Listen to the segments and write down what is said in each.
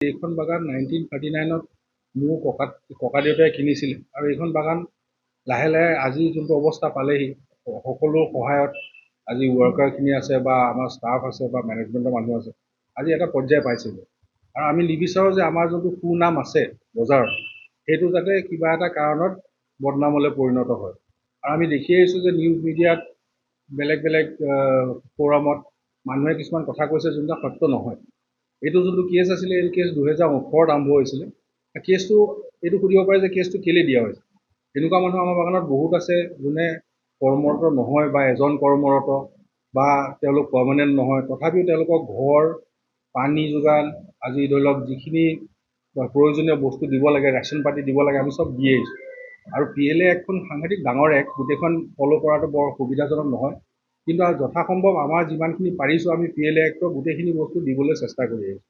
এইখন বাগান 1939ত মোৰ ককা দেউতাই কিনিছিলে আৰু এইখন বাগান লাহে লাহে আজি যোনটো অৱস্থা পালেহি সকলো সহায়ত আজি ৱৰ্কাৰখিনি আছে বা আমাৰ ষ্টাফ আছে বা মেনেজমেণ্টৰ মানুহ আছে আজি এটা পৰ্যায় পাইছিলোঁ আৰু আমি নিবিচাৰোঁ যে আমাৰ যোনটো সুনাম আছে বজাৰত সেইটো যাতে কিবা এটা কাৰণত বদনামলৈ পৰিণত হয় আৰু আমি দেখি আহিছোঁ যে নিউজ মিডিয়াত বেলেগ বেলেগ ফ'ৰামত মানুহে কিছুমান কথা কৈছে যোনবিলাক সত্য নহয়। এইটো যোনটো কেছ আছিলে এইটো কেছ 2018ত আৰম্ভ হৈছিলে। কেছটো এইটো সুধিব পাৰে যে কেছটো কেলৈ দিয়া হৈছে। এনেকুৱা মানুহ আমাৰ বাগানত বহুত আছে যোনে কৰ্মৰত নহয় বা এজন কৰ্মৰত বা তেওঁলোক পাৰ্মানেণ্ট নহয়, তথাপিও তেওঁলোকক ঘৰ, পানী যোগান, আজি ধৰি লওক যিখিনি প্ৰয়োজনীয় বস্তু দিব লাগে, ৰেচন পাতি দিব লাগে, আমি চব দি আহিছোঁ। আৰু PLA এক্টখন সাংঘাতিক ডাঙৰ এক্ট, গোটেইখন ফ'ল' কৰাটো বৰ সুবিধাজনক নহয়, কিন্তু যথাসম্ভৱ আমাৰ যিমানখিনি পাৰিছোঁ আমি PLA এক্টৰ গোটেইখিনি বস্তু দিবলৈ চেষ্টা কৰি আহিছোঁ।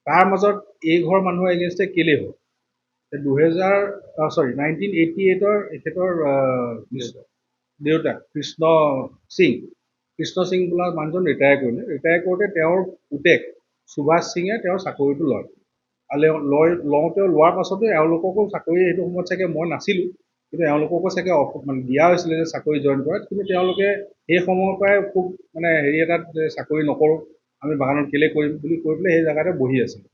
তাৰ মাজত এই ঘৰ মানুহৰ এগেইনষ্টে কেলেই হ'ল 1988ৰ এখেতৰ দেউতা কৃষ্ণ সিং বোলা মানুহজন ৰিটায়াৰ কৰিলে। ৰিটায়াৰ কৰোঁতে তেওঁৰ পুতেক সুভাষ সিঙে তেওঁৰ চাকৰিটো লয় আৰু লোৱাৰ পাছতো এওঁলোককো চাকৰি সেইটো সময়ত চাগে মই নাছিলোঁ, কিন্তু এওঁলোককো চাগে মানে দিয়া হৈছিলে যে চাকৰি জইন কৰাত, কিন্তু তেওঁলোকে সেই সময়ৰ পৰাই খুব মানে হেৰি এটাত চাকৰি নকৰোঁ, আমি বাগানত কেলে কৰিম বুলি কৈ পেলাই সেই জেগাতে বহি আছিলে।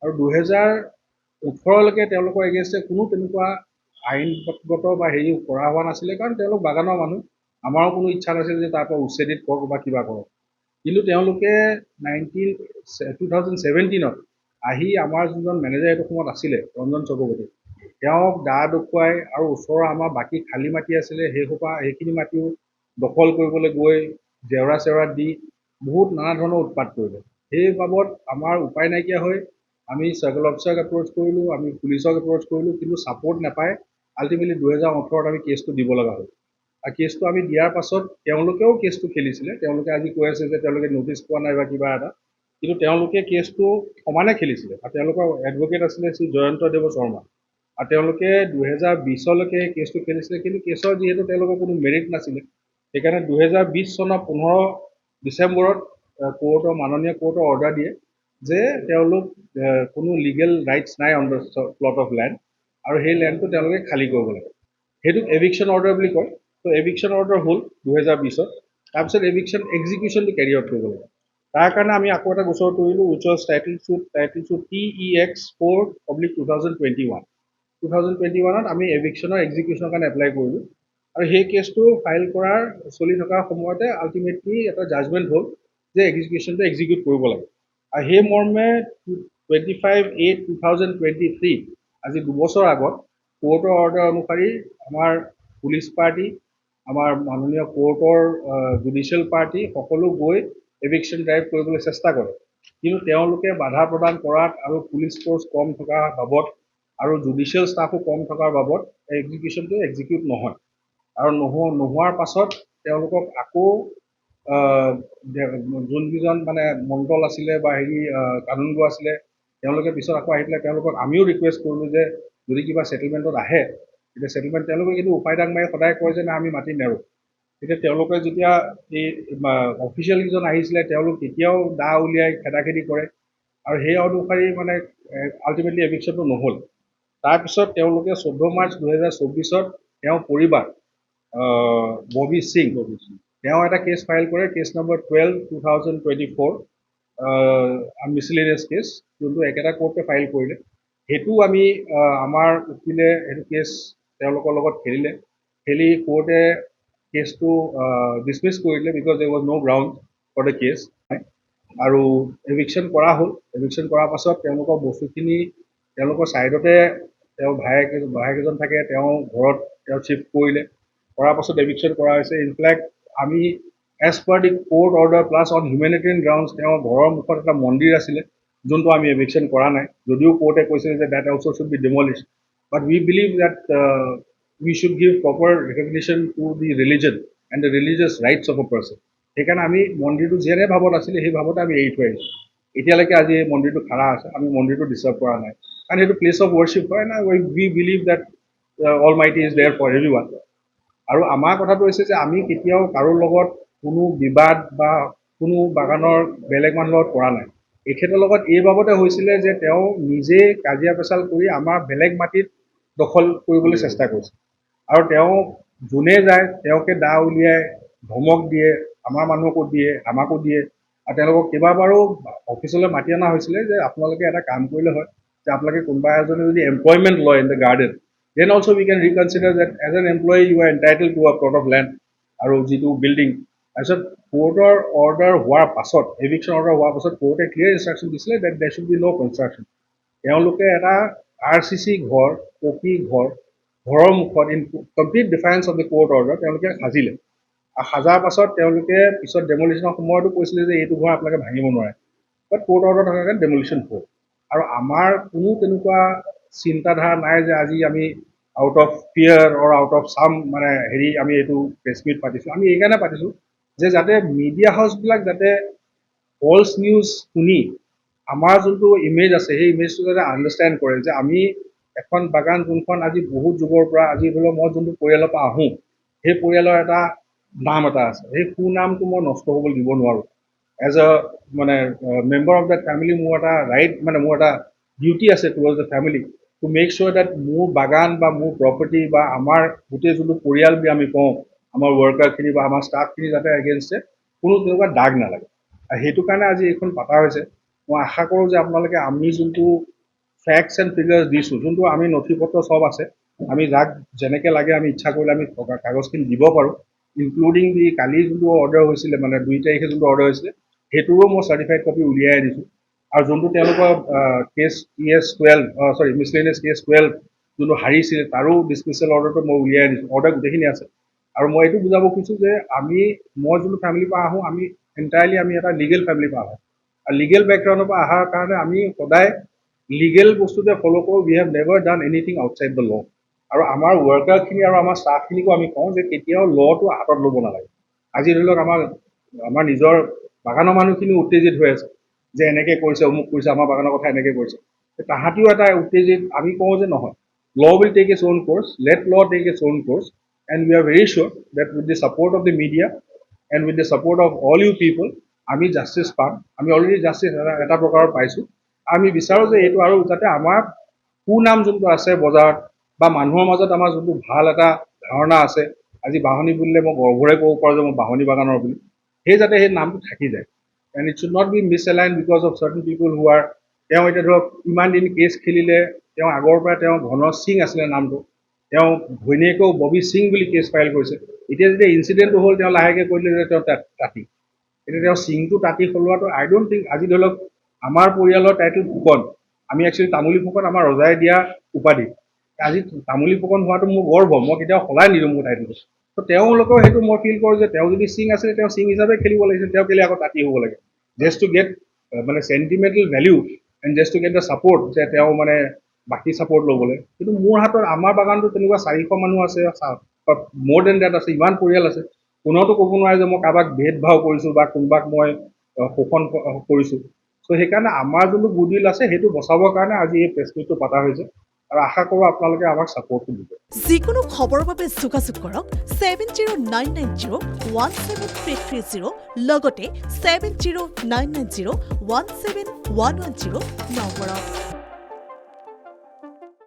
আৰু 2018লৈকে তেওঁলোকৰ এগেইনষ্টে কোনো তেনেকুৱা আইনগত বা হেৰি কৰা হোৱা নাছিলে, কাৰণ তেওঁলোক বাগানৰ মানুহ, আমাৰো কোনো ইচ্ছা নাছিল যে তাৰ পৰা উচ্ছেদিত কৰক বা কিবা কৰক। কিন্তু তেওঁলোকে 2017ত আহি আমাৰ যোনজন মেনেজাৰ এইটো সময়ত আছিলে ৰঞ্জন চক্ৰৱৰ্তী, তেওঁক দা দেখুৱাই আৰু ওচৰৰ আমাৰ বাকী খালী মাটি আছিলে সেইখিনি মাটিও দখল কৰিবলৈ গৈ জেওৰা চেওৰা দি বহুত নানা ধৰণৰ উৎপাত কৰিলে। সেই বাবদ আমাৰ উপায় নাইকিয়া হৈ আমি চাৰ্কল অফিচাৰক এপ্ৰ'চ কৰিলোঁ, আমি পুলিচক এপ্ৰ'চ কৰিলোঁ, কিন্তু ছাপৰ্ট নাপায় আল্টিমেটলি 2018ত আমি কেছটো দিব লগা হ'ল। আৰু কেছটো আমি দিয়াৰ পাছত তেওঁলোকেও কেছটো খেলিছিলে, তেওঁলোকে আজি কৈ আছে যে তেওঁলোকে নটিচ পোৱা নাই বা কিবা এটা, কিন্তু তেওঁলোকে কেছটো সমানে খেলিছিলে আৰু তেওঁলোকৰ এডভকেট আছিলে শ্ৰী জয়ন্ত দেৱ শৰ্মা, আৰু তেওঁলোকে 2020লৈকে কেছটো খেলিছিলে, কিন্তু কেছৰ যিহেতু তেওঁলোকৰ কোনো মেৰিট নাছিলে, সেইকাৰণে 2020 চনৰ 15 ডিচেম্বৰত মাননীয় কোৰ্টৰ অৰ্ডাৰ দিয়ে যে তেওঁলোক কোনো লিগেল ৰাইটছ নাই on the plot of land আৰু সেই লেণ্ডটো তেওঁলোকে খালী কৰিব লাগে। সেইটোক এভিকশ্যন অৰ্ডাৰ বুলি কয়। ত' এভিকশ্যন অৰ্ডাৰ হ'ল 2020ত, তাৰপিছত এভিকশ্যন এক্সিকিউশ্যনটো কেৰি আউট কৰিব লাগে। তাৰ কাৰণে আমি আকৌ এটা গোচৰ কৰিলোঁ, which was title suit TEX4/2021। 2021ত আমি এভিকশ্যনৰ এক্সিকিউশ্যনৰ কাৰণে এপ্লাই কৰিলোঁ আৰু সেই কেছটো ফাইল কৰাৰ চলি থকাৰ সময়তে আল্টিমেটলি এটা জাজমেণ্ট হ'ল যে এক্সিকিউশ্যনটো এক্সিকিউট কৰিব লাগে। আৰু সেই মৰ্মে 25/8/2023 আজি 2 বছৰ আগত কোৰ্টৰ অৰ্ডাৰ অনুসৰি আমাৰ পুলিচ পাৰ্টি, আমাৰ মাননীয় কোৰ্টৰ জুডিচিয়েল পাৰ্টি সকলো গৈ এভিকশ্যন ড্ৰাইভ কৰিবলৈ চেষ্টা কৰে, কিন্তু তেওঁলোকে বাধা প্ৰদান কৰাত আৰু পুলিচ ফ'ৰ্চ কম থকা বাবদ আৰু জুডিচিয়েল ষ্টাফো কম থকাৰ বাবদ এক্সিকিউশ্যনটো এক্সিকিউট নহয়। আৰু নোহোৱাৰ পাছত তেওঁলোকক আকৌ যোনকেইজন মানে মণ্ডল আছিলে বা হেৰি কানুনগো আছিলে, তেওঁলোকে পিছত আকৌ আহি পেলাই তেওঁলোকক আমিও ৰিকুৱেষ্ট কৰিলোঁ যে যদি কিবা ছেটেলমেণ্টত আহে তেতিয়া ছেটেলমেণ্ট, তেওঁলোকে কিন্তু উপায় দাং মাৰি সদায় কয় যে না আমি মাটি নেৰোঁ। তেতিয়া তেওঁলোকে যেতিয়া এই অফিচিয়েল কেইজন আহিছিলে তেওঁলোক তেতিয়াও দা উলিয়াই খেদাখেদি কৰে আৰু সেই অনুসৰি মানে আল্টিমেটলি এভিকশ্যনটো নহ'ল। তাৰপিছত তেওঁলোকে 14 মাৰ্চ 2024ত তেওঁৰ পৰিবাৰ ববি সিং তেওঁ এটা কেছ ফাইল কৰে, কেছ নম্বৰ 12/2024, মিছলিনিয়াছ কেছ, যোনটো একেটা কোৰ্টে ফাইল কৰিলে। সেইটো আমি আমাৰ উকিলে সেইটো কেছ তেওঁলোকৰ লগত খেলি কোৰ্টে কেছটো ডিছমিছ কৰিলে because there was no' ground for the case. আৰু এভিকশ্যন কৰা হ'ল। এভিকশ্যন কৰাৰ পাছত তেওঁলোকৰ বস্তুখিনি তেওঁলোকৰ ছাইডতে তেওঁ ভায়েক এজন থাকে, তেওঁ ঘৰত শ্বিফ্ট কৰিলে, কৰাৰ পাছত এভিকশ্যন কৰা হৈছে। ইনফেক্ট আমি as per the court order plus on humanitarian grounds তেওঁৰ ঘৰৰ মুখত এটা মন্দিৰ আছিলে যোনটো আমি এভিকশ্যন কৰা নাই, যদিও কোৰ্টে কৈছে যে that also' should be demolished, but we believe that we should give proper recognition to the religion and the religious rights of a person. সেইকাৰণে আমি মন্দিৰটো যেনে ভাৱত আছিলে সেই ভাৱতে আমি এৰি থৈ আহিছোঁ। এতিয়ালৈকে আজি এই মন্দিৰটো খাৰা আছে, আমি মন্দিৰটো ডিষ্টাৰ্ব কৰা নাই, কাৰণ সেইটো প্লেচ অফ ৱৰ্শ্বিপ হয় না। We believe that almighty is there for everyone. আৰু আমাৰ কথাটো হৈছে যে আমি কেতিয়াও কাৰোৰ লগত কোনো বিবাদ বা কোনো বাগানৰ বেলেগ মানুহৰ লগত কৰা নাই। এখেতৰ লগত এই বাবতে হৈছিলে যে তেওঁ নিজে কাজিয়া পেচাল কৰি আমাৰ বেলেগ মাটিত দখল কৰিবলৈ চেষ্টা কৰিছে আৰু তেওঁ যোনে যায় তেওঁকে দা উলিয়াই ধমক দিয়ে আমাৰ মানুহকো দিয়ে আমাকো দিয়ে আৰু তেওঁলোকক কেইবাবাৰো অফিচলৈ মাতি অনা হৈছিলে যে আপোনালোকে এটা কাম কৰিলে হয় যে আপোনালোকে কোনোবা এজনে যদি এমপ্লয়মেণ্ট লয় in the garden then also' we can reconsider that as an employee you are entitled to a plot of land আৰু যিটো বিল্ডিং তাৰপিছত কোৰ্টৰ অৰ্ডাৰ হোৱাৰ পাছত এভিকশ্যন অৰ্ডাৰ হোৱাৰ পাছত কোৰ্টে ক্লিয়াৰ ইনষ্ট্ৰাকশ্যন দিছিলে দেট দেৰ শুড বি ন' কনষ্ট্ৰাকশ্যন তেওঁলোকে এটা RCC ঘৰ পকী ঘৰৰ মুখত in complete difference of the court order তেওঁলোকে সাজিলে আৰু সাজাৰ পাছত তেওঁলোকে পিছত ডেমলিশ্যনৰ সময়তো কৈছিলে যে এইটো ঘৰ আপোনালোকে ভাঙিব নোৱাৰে বাট কোৰ্ট অৰ্ডাৰ থকাৰ কাৰণে ডেমলিশ্যন হ'ল আৰু আমাৰ কোনো তেনেকুৱা চিন্তাধাৰা নাই যে আজি আমি out of fear or out of shame মানে হেৰি আমি এইটো প্ৰেছ মিট পাতিছোঁ আমি এইকাৰণে পাতিছোঁ যে যাতে মিডিয়া হাউচবিলাক যাতে ফলছ নিউজ শুনি আমাৰ যোনটো ইমেজ আছে সেই ইমেজটো যাতে আণ্ডাৰষ্টেণ্ড কৰে যে আমি এখন বাগান যোনখন আজি বহুত যুগৰ পৰা আজি ধৰি লওক মই যোনটো পৰিয়ালৰ পৰা আহোঁ সেই পৰিয়ালৰ এটা নাম এটা আছে সেই সুনামটো মই নষ্ট হ'বলৈ দিব নোৱাৰোঁ এজ এ মানে মেম্বাৰ অফ দ্য ফেমিলি মোৰ এটা ৰাইট মানে মোৰ এটা ডিউটি আছে towards the family to make sure that মোৰ বাগান বা মোৰ প্ৰপাৰ্টি বা আমাৰ গোটেই যোনটো পৰিয়াল বুলি আমি কওঁ আমাৰ ৱৰ্কাৰখিনি বা আমাৰ ষ্টাফখিনি যাতে এগেইনষ্টে কোনো তেনেকুৱা দাগ নালাগে আৰু সেইটো কাৰণে আজি এইখন পতা হৈছে মই আশা কৰোঁ যে আপোনালোকে আমি যোনটো ফেক্টছ এণ্ড ফিগাৰ্ছ দিছোঁ যোনটো আমি নথি পত্ৰ চব আছে আমি যাক যেনেকৈ লাগে আমি ইচ্ছা কৰিলে আমি কাগজখিনি দিব পাৰোঁ ইনক্লুডিং দি কালি যোনটো অৰ্ডাৰ হৈছিলে মানে 2 তাৰিখে যোনটো অৰ্ডাৰ হৈছিলে সেইটোৰো মই চাৰ্টিফাইড কপি উলিয়াই দিছোঁ আৰু যোনটো তেওঁলোকৰ কেছ মিছলেনিয়াছ কেছ 12 যোনটো হাৰিছিলে তাৰো ডিছমিছেল অৰ্ডাৰটো মই উলিয়াই দিছোঁ অৰ্ডাৰ গোটেইখিনি আছে আৰু মই এইটো বুজাব খুজিছোঁ যে মই যোনটো ফেমিলিৰ পৰা আহোঁ আমি এণ্টায়াৰলি আমি এটা লিগেল ফেমিলিৰ পৰা আহোঁ আৰু লিগেল বেকগ্ৰাউণ্ডৰ পৰা অহাৰ কাৰণে আমি সদায় লিগেল বস্তুটোৱে ফ'ল' কৰোঁ we have never done anything outside the law' আৰু আমাৰ ৱৰ্কাৰখিনি আৰু আমাৰ ষ্টাফখিনিকো আমি কওঁ যে কেতিয়াও ল'টো হাতত ল'ব নালাগে আজি ধৰি লওক আমাৰ নিজৰ বাগানৰ মানুহখিনিও উত্তেজিত হৈ আছে যে এনেকৈ কৰিছে অমুক কৰিছে আমাৰ বাগানৰ কথা এনেকৈ কৰিছে তাহাঁতিও এটা উত্তেজিত আমি কওঁ যে নহয় law will take its own course let law take its own course and we are very sure that with the support of the media and with the support of all you people আমি justice পাম আমি already justice এটা প্ৰকাৰৰ পাইছোঁ আমি বিচাৰোঁ যে এইটো আৰু যাতে আমাৰ সুনাম যোনটো আছে বজাৰত বা মানুহৰ মাজত আমাৰ যোনটো ভাল এটা ধাৰণা আছে আজি বাহনী বুলিলে মই গৰ্বৰে ক'ব পাৰোঁ যে মই বাহনী বাগানৰ বুলি সেই যাতে সেই নামটো থাকি যায় and it should not be মিছএলাইন because of certain people who are তেওঁ এতিয়া ধৰক ইমান দিন কেছ খেলিলে তেওঁ আগৰ পৰা তেওঁ ঘন সিং আছিলে নামটো তেওঁ ঘৈণীয়েকেও ববী সিং বুলি কেছ ফাইল কৰিছে এতিয়া যেতিয়া ইনচিডেণ্টটো হ'ল তেওঁ লাহেকৈ কৈ দিলে যে তেওঁ তাঁতি এতিয়া তেওঁ সিংটো তাঁতি সলোৱাটো আই ডোণ্ট থিংক আজি ধৰি লওক আমাৰ পৰিয়ালৰ টাইটেল ফুকন আমি একচুৱেলি তামুলী ফুকন আমাৰ ৰজাই দিয়া উপাধি আজি তামুলী ফুকন হোৱাটো মোৰ গৰ্ব মই কেতিয়াও সলাই নিদিওঁ মোৰ টাইটেলটো তো তেওঁলোকেও সেইটো মই ফিল কৰোঁ যে তেওঁ যদি সিং আছিলে তেওঁ সিং হিচাপে খেলিব লাগিছিল তেওঁ কেলৈ আকৌ তাঁতি হ'ব লাগে জাষ্ট টু গেট মানে sentimental value and just to get the support যে তেওঁ মানে বাকী ছাপৰ্ট ল'বলৈ কিন্তু মোৰ হাতত আমাৰ বাগানটো তেনেকুৱা 400 মানুহ আছে মোৰ দেন ডেট আছে ইমান পৰিয়াল আছে কোনেওতো ক'ব নোৱাৰে যে মই কাৰোবাক ভেদভাৱ কৰিছোঁ বা কোনোবাক মই শোষণ কৰিছোঁ চ' সেইকাৰণে আমাৰ যোনটো গুডউইল আছে সেইটো বচাবৰ কাৰণে আজি এই প্ৰেছ মিটটো পতা হৈছে আৰু আশা কৰোঁ আপোনালোকে আমাক ছাপৰ্টটো দিব যিকোনো খবৰৰ বাবে যোগাযোগ কৰক 7099017330 লগতে 7099017110 নম্বৰত